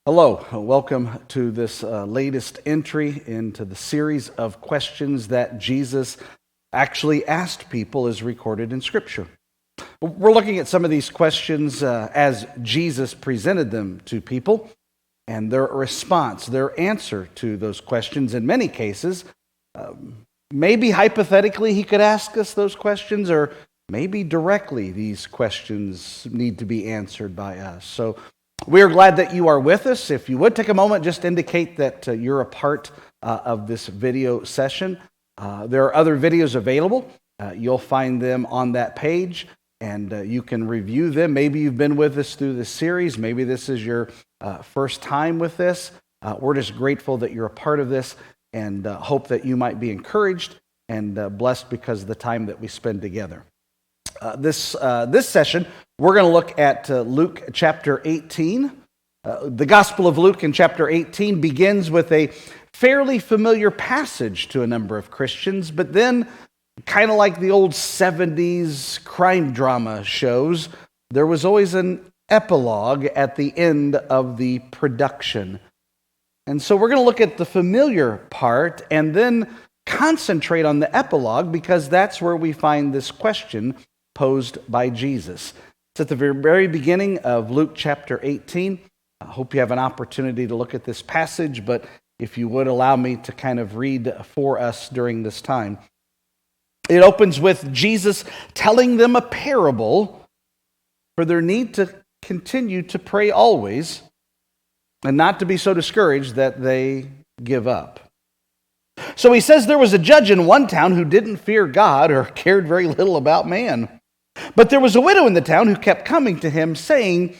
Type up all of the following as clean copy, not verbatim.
Hello, welcome to this latest entry into the series of questions that Jesus actually asked people as recorded in Scripture. We're looking at some of these questions as Jesus presented them to people and their response, their answer to those questions. In many cases, maybe hypothetically he could ask us those questions, or maybe directly these questions need to be answered by us. So we are glad that you are with us. If you would take a moment, just indicate that you're a part of this video session. There are other videos available. You'll find them on that page, and you can review them. Maybe you've been with us through this series. Maybe this is your first time with this. We're just grateful that you're a part of this, and hope that you might be encouraged and blessed because of the time that we spend together. This session, we're going to look at Luke chapter 18. The Gospel of Luke in chapter 18 begins with a fairly familiar passage to a number of Christians, but then, kind of like the old 70s crime drama shows, there was always an epilogue at the end of the production. And so we're going to look at the familiar part and then concentrate on the epilogue, because that's where we find this question posed by Jesus. It's at the very beginning of Luke chapter 18. I hope you have an opportunity to look at this passage, but if you would allow me to kind of read for us during this time. It opens with Jesus telling them a parable for their need to continue to pray always and not to be so discouraged that they give up. So he says there was a judge in one town who didn't fear God or cared very little about man. But there was a widow in the town who kept coming to him, saying,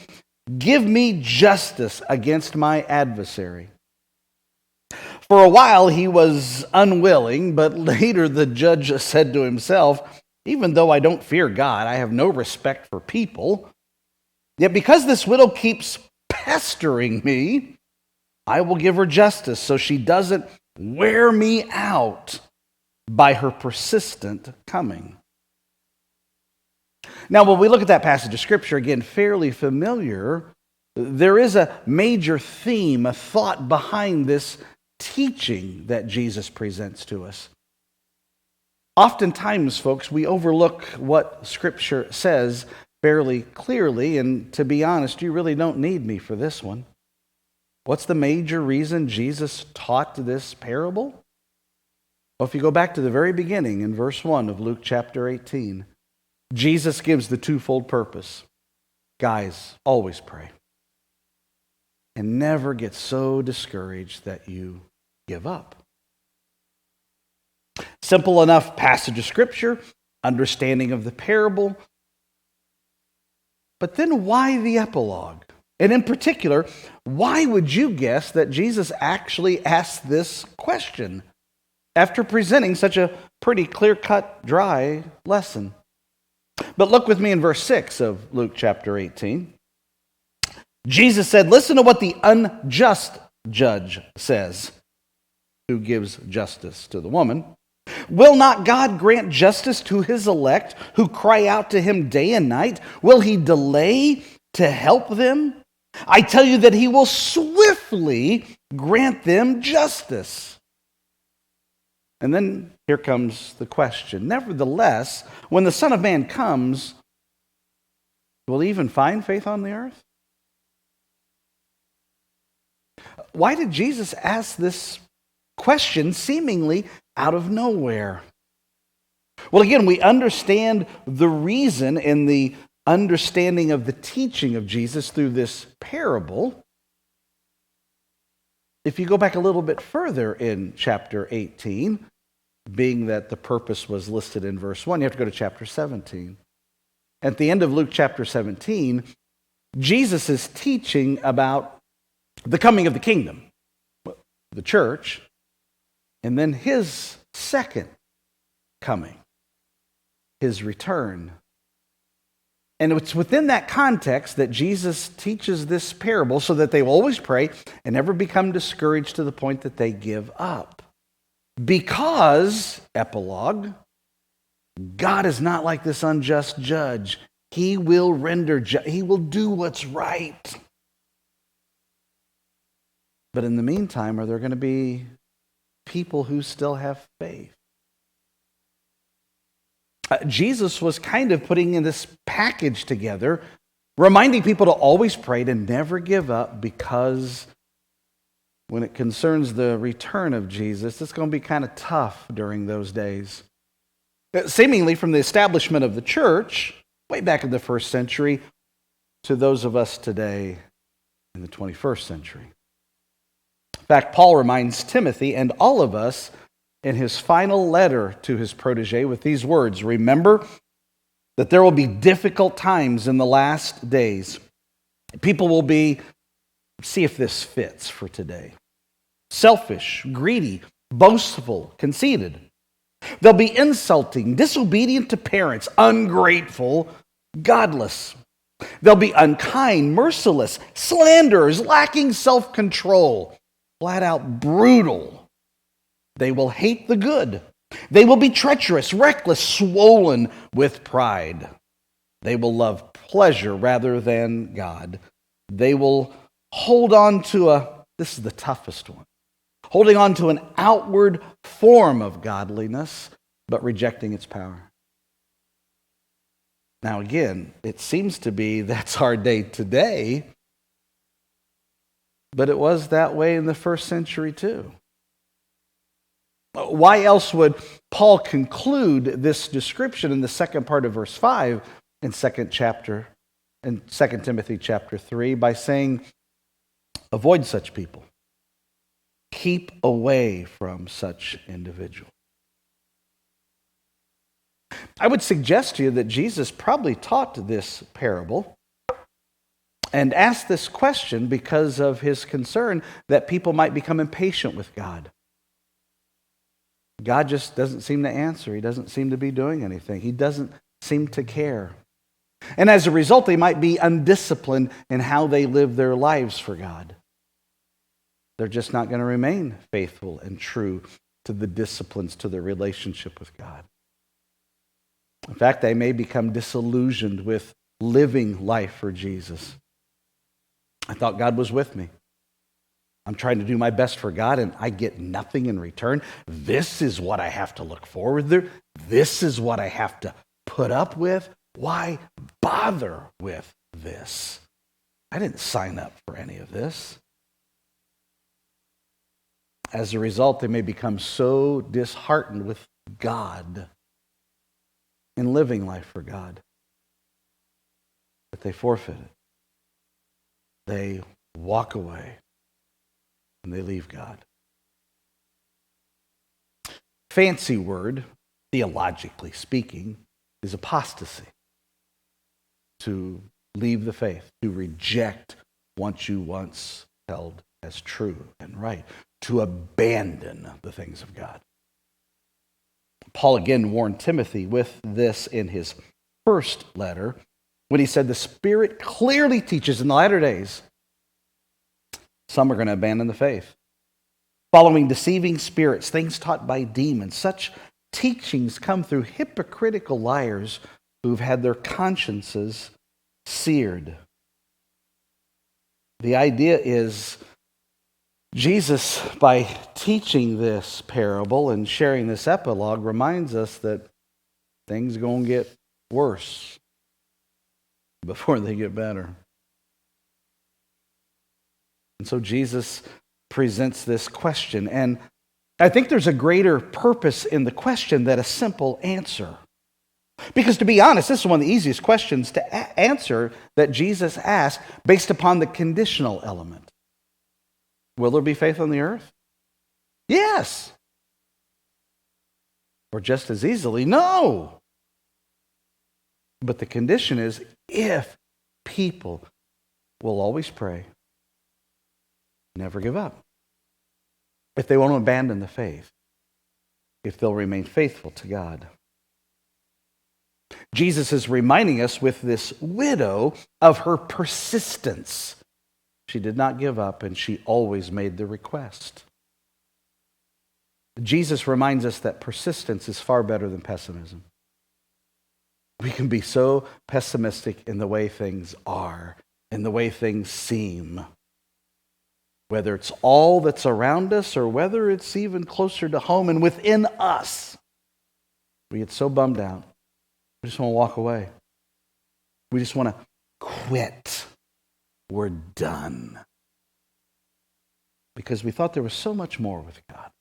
"Give me justice against my adversary." For a while he was unwilling, but later the judge said to himself, "Even though I don't fear God, I have no respect for people. Yet because this widow keeps pestering me, I will give her justice so she doesn't wear me out by her persistent coming." Now, when we look at that passage of Scripture, again, fairly familiar, there is a major theme, a thought behind this teaching that Jesus presents to us. Oftentimes, folks, we overlook what Scripture says fairly clearly, and to be honest, you really don't need me for this one. What's the major reason Jesus taught this parable? Well, if you go back to the very beginning in verse 1 of Luke chapter 18, Jesus gives the twofold purpose. Guys, always pray. And never get so discouraged that you give up. Simple enough passage of Scripture, understanding of the parable. But then why the epilogue? And in particular, why would you guess that Jesus actually asked this question after presenting such a pretty clear-cut, dry lesson? But look with me in verse 6 of Luke chapter 18. Jesus said, "Listen to what the unjust judge says," who gives justice to the woman. "Will not God grant justice to his elect who cry out to him day and night? Will he delay to help them? I tell you that he will swiftly grant them justice." And then here comes the question. "Nevertheless, when the Son of Man comes, will he even find faith on the earth?" Why did Jesus ask this question seemingly out of nowhere? Well, again, we understand the reason in the understanding of the teaching of Jesus through this parable. If you go back a little bit further in chapter 18, being that the purpose was listed in verse 1, you have to go to chapter 17. At the end of Luke chapter 17, Jesus is teaching about the coming of the kingdom, the church, and then his second coming, his return. And it's within that context that Jesus teaches this parable so that they will always pray and never become discouraged to the point that they give up. Because, epilogue, God is not like this unjust judge. He will render, he will do what's right. But in the meantime, are there going to be people who still have faith? Jesus was kind of putting in this package together, reminding people to always pray, to never give up, because when it concerns the return of Jesus, it's going to be kind of tough during those days. Seemingly from the establishment of the church, way back in the first century, to those of us today in the 21st century. In fact, Paul reminds Timothy and all of us in his final letter to his protege with these words, "Remember that there will be difficult times in the last days. People will be," see if this fits for today, "selfish, greedy, boastful, conceited. They'll be insulting, disobedient to parents, ungrateful, godless. They'll be unkind, merciless, slanderers, lacking self-control, flat out brutal. They will hate the good. They will be treacherous, reckless, swollen with pride. They will love pleasure rather than God. They will hold on to this is the toughest one, holding on to an outward form of godliness, but rejecting its power." Now again, it seems to be that's our day today, but it was that way in the first century too. Why else would Paul conclude this description in the second part of verse 5 in 2 Timothy chapter 3 by saying, avoid such people. Keep away from such individuals. I would suggest to you that Jesus probably taught this parable and asked this question because of his concern that people might become impatient with God. God just doesn't seem to answer. He doesn't seem to be doing anything. He doesn't seem to care. And as a result, they might be undisciplined in how they live their lives for God. They're just not going to remain faithful and true to the disciplines, to their relationship with God. In fact, they may become disillusioned with living life for Jesus. I thought God was with me. I'm trying to do my best for God, and I get nothing in return. This is what I have to look forward to. This is what I have to put up with. Why bother with this? I didn't sign up for any of this. As a result, they may become so disheartened with God in living life for God that they forfeit it. They walk away and they leave God. Fancy word, theologically speaking, is apostasy. To leave the faith, to reject what you once held as true and right, to abandon the things of God. Paul again warned Timothy with this in his first letter when he said the Spirit clearly teaches in the latter days some are going to abandon the faith, following deceiving spirits, things taught by demons. Such teachings come through hypocritical liars who've had their consciences seared. The idea is Jesus, by teaching this parable and sharing this epilogue, reminds us that things are going to get worse before they get better. And so Jesus presents this question, and I think there's a greater purpose in the question than a simple answer. Because to be honest, this is one of the easiest questions to answer that Jesus asked based upon the conditional element. Will there be faith on the earth? Yes. Or just as easily, no. But the condition is if people will always pray, never give up, if they won't abandon the faith, if they'll remain faithful to God. Jesus is reminding us with this widow of her persistence. She did not give up, and she always made the request. Jesus reminds us that persistence is far better than pessimism. We can be so pessimistic in the way things are, in the way things seem. whether it's all that's around us or whether it's even closer to home and within us, we get so bummed out. We just want to walk away. We just want to quit. We're done. Because we thought there was so much more with God.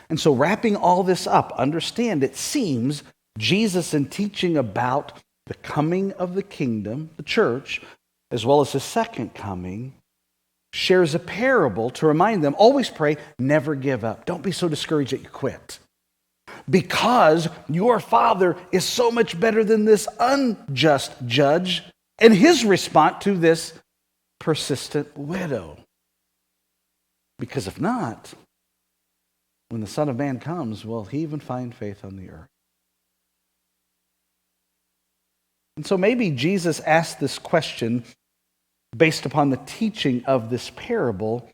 And so wrapping all this up, understand it seems Jesus, in teaching about the coming of the kingdom, the church, as well as his second coming, shares a parable to remind them, always pray, never give up. Don't be so discouraged that you quit. Because your Father is so much better than this unjust judge and his response to this persistent widow. Because if not, when the Son of Man comes, will he even find faith on the earth? And so maybe Jesus asked this question based upon the teaching of this parable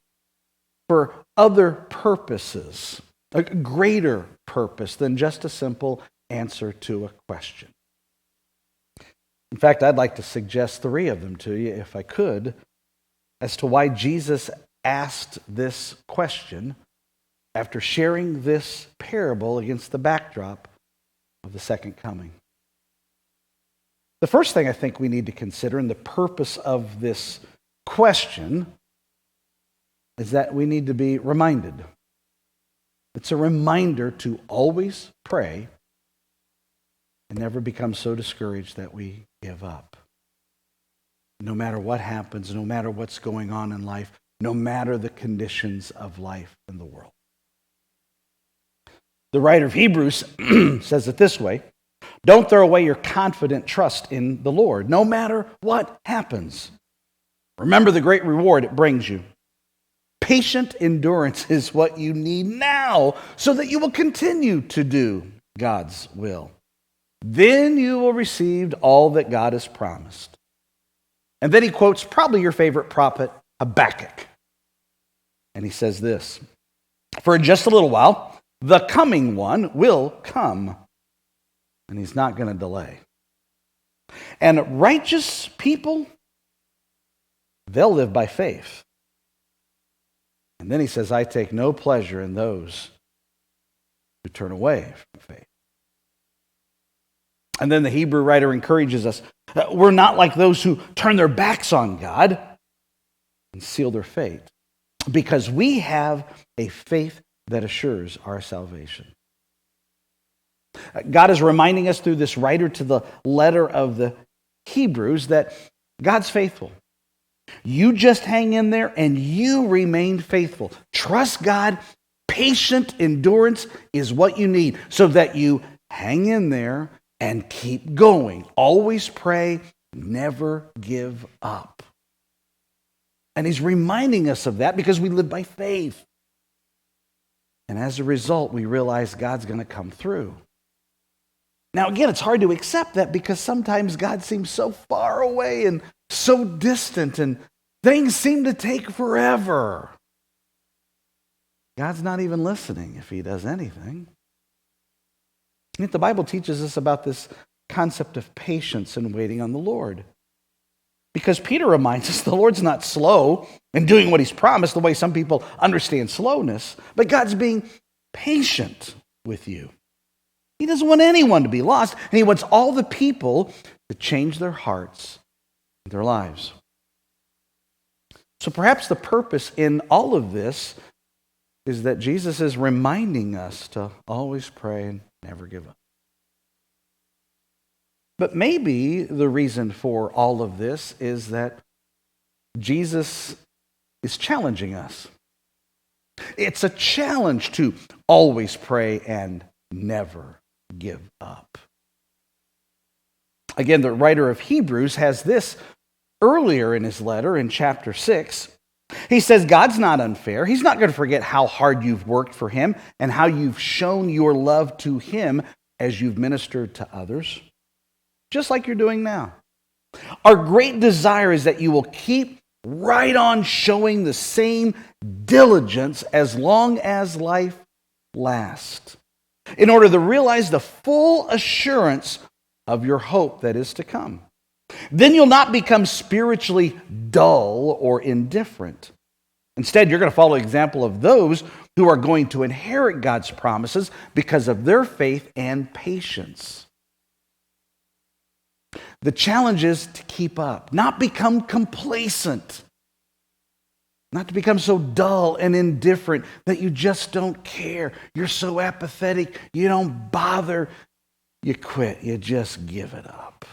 for other purposes, a greater purpose than just a simple answer to a question. In fact, I'd like to suggest 3 of them to you, if I could, as to why Jesus asked this question after sharing this parable against the backdrop of the second coming. The first thing I think we need to consider in the purpose of this question is that we need to be reminded. It's a reminder to always pray and never become so discouraged that we give up. No matter what happens, no matter what's going on in life, no matter the conditions of life in the world. The writer of Hebrews says it this way: don't throw away your confident trust in the Lord, no matter what happens. Remember the great reward it brings you. Patient endurance is what you need now so that you will continue to do God's will. Then you will receive all that God has promised. And then he quotes probably your favorite prophet, Habakkuk. And he says this: for just a little while, the coming one will come, and he's not going to delay. And righteous people, they'll live by faith. And then he says, I take no pleasure in those who turn away from faith. And then the Hebrew writer encourages us, we're not like those who turn their backs on God and seal their fate, because we have a faith that assures our salvation. God is reminding us through this writer to the letter of the Hebrews that God's faithful. You just hang in there and you remain faithful. Trust God. Patient endurance is what you need so that you hang in there and keep going. Always pray, never give up. And he's reminding us of that because we live by faith. And as a result, we realize God's going to come through. Now, again, it's hard to accept that because sometimes God seems so far away and so distant, and things seem to take forever. God's not even listening if he does anything. Yet the Bible teaches us about this concept of patience and waiting on the Lord. Because Peter reminds us the Lord's not slow in doing what he's promised the way some people understand slowness, but God's being patient with you. He doesn't want anyone to be lost, and he wants all the people to change their hearts and their lives. So perhaps the purpose in all of this is that Jesus is reminding us to always pray and never give up. But maybe the reason for all of this is that Jesus is challenging us. It's a challenge to always pray and never give up. Again, the writer of Hebrews has this earlier in his letter in chapter 6. He says God's not unfair. He's not going to forget how hard you've worked for him and how you've shown your love to him as you've ministered to others, just like you're doing now. Our great desire is that you will keep right on showing the same diligence as long as life lasts, in order to realize the full assurance of your hope that is to come. Then you'll not become spiritually dull or indifferent. Instead, you're going to follow the example of those who are going to inherit God's promises because of their faith and patience. The challenge is to keep up, not become complacent, not to become so dull and indifferent that you just don't care. You're so apathetic, you don't bother, you quit, you just give it up.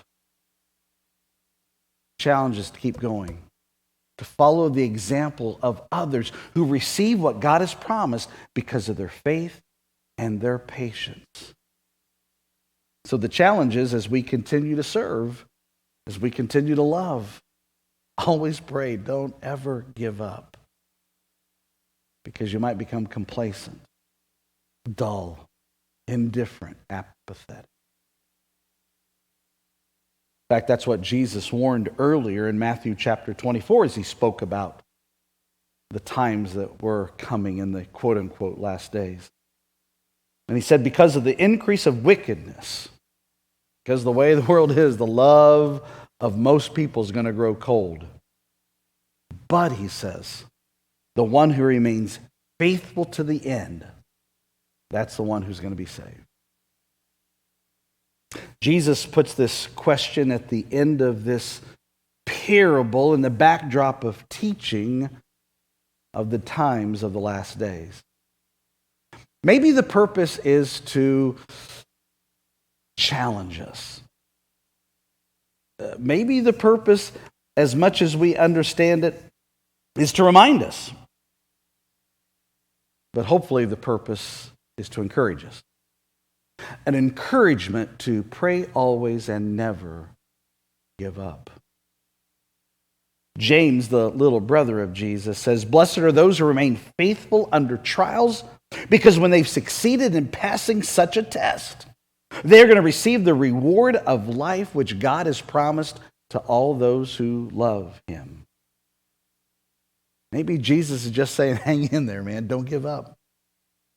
Challenge is to keep going, to follow the example of others who receive what God has promised because of their faith and their patience. So the challenge is, as we continue to serve, as we continue to love, always pray, don't ever give up, because you might become complacent, dull, indifferent, apathetic. In fact, that's what Jesus warned earlier in Matthew chapter 24 as he spoke about the times that were coming in the quote-unquote last days. And he said, because of the increase of wickedness, because the way the world is, the love of most people is going to grow cold. But, he says, the one who remains faithful to the end, that's the one who's going to be saved. Jesus puts this question at the end of this parable in the backdrop of teaching of the times of the last days. Maybe the purpose is to challenge us. Maybe the purpose, as much as we understand it, is to remind us. But hopefully the purpose is to encourage us. An encouragement to pray always and never give up. James, the little brother of Jesus, says, "Blessed are those who remain faithful under trials, because when they've succeeded in passing such a test, they're going to receive the reward of life which God has promised to all those who love him." Maybe Jesus is just saying, hang in there, man. Don't give up.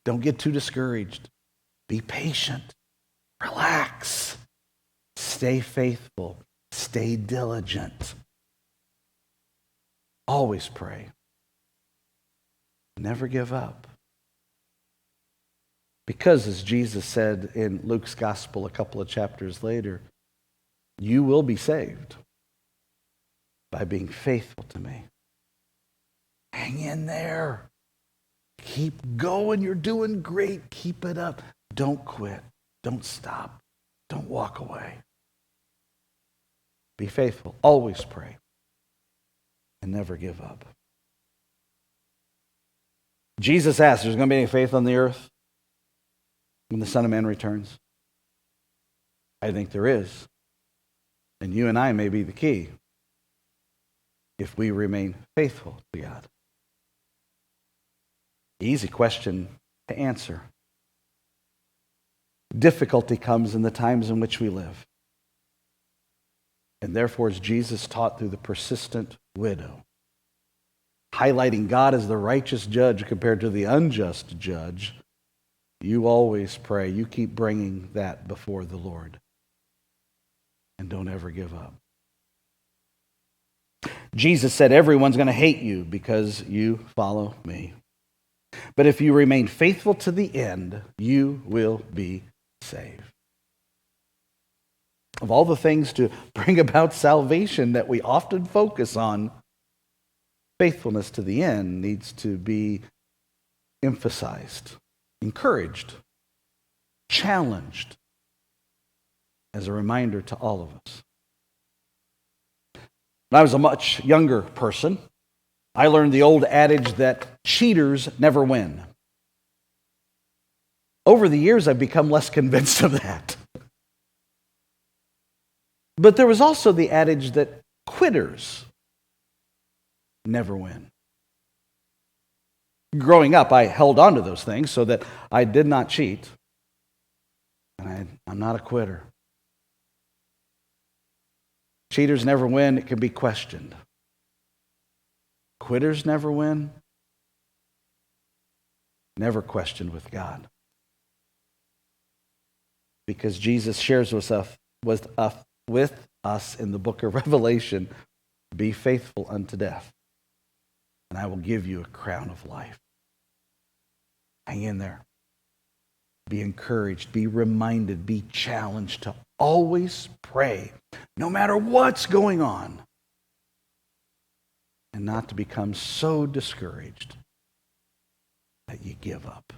Don't get too discouraged. Be patient. Relax. Stay faithful. Stay diligent. Always pray. Never give up. Because, as Jesus said in Luke's gospel a couple of chapters later, you will be saved by being faithful to me. Hang in there. Keep going. You're doing great. Keep it up. Don't quit. Don't stop. Don't walk away. Be faithful. Always pray. And never give up. Jesus asked, there's going to be any faith on the earth when the Son of Man returns? I think there is. And you and I may be the key if we remain faithful to God. Easy question to answer. Difficulty comes in the times in which we live. And therefore, as Jesus taught through the persistent widow, highlighting God as the righteous judge compared to the unjust judge, you always pray. You keep bringing that before the Lord. And don't ever give up. Jesus said, everyone's going to hate you because you follow me. But if you remain faithful to the end, you will be saved. Of all the things to bring about salvation that we often focus on, faithfulness to the end needs to be emphasized, encouraged, challenged as a reminder to all of us. When I was a much younger person, I learned the old adage that cheaters never win. Over the years, I've become less convinced of that. But there was also the adage that quitters never win. Growing up, I held on to those things so that I did not cheat. And I'm not a quitter. Cheaters never win. It can be questioned. Quitters never win. Never questioned with God. Because Jesus shares with with us in the book of Revelation, be faithful unto death, and I will give you a crown of life. Hang in there. Be encouraged, be reminded, be challenged to always pray, no matter what's going on, and not to become so discouraged that you give up.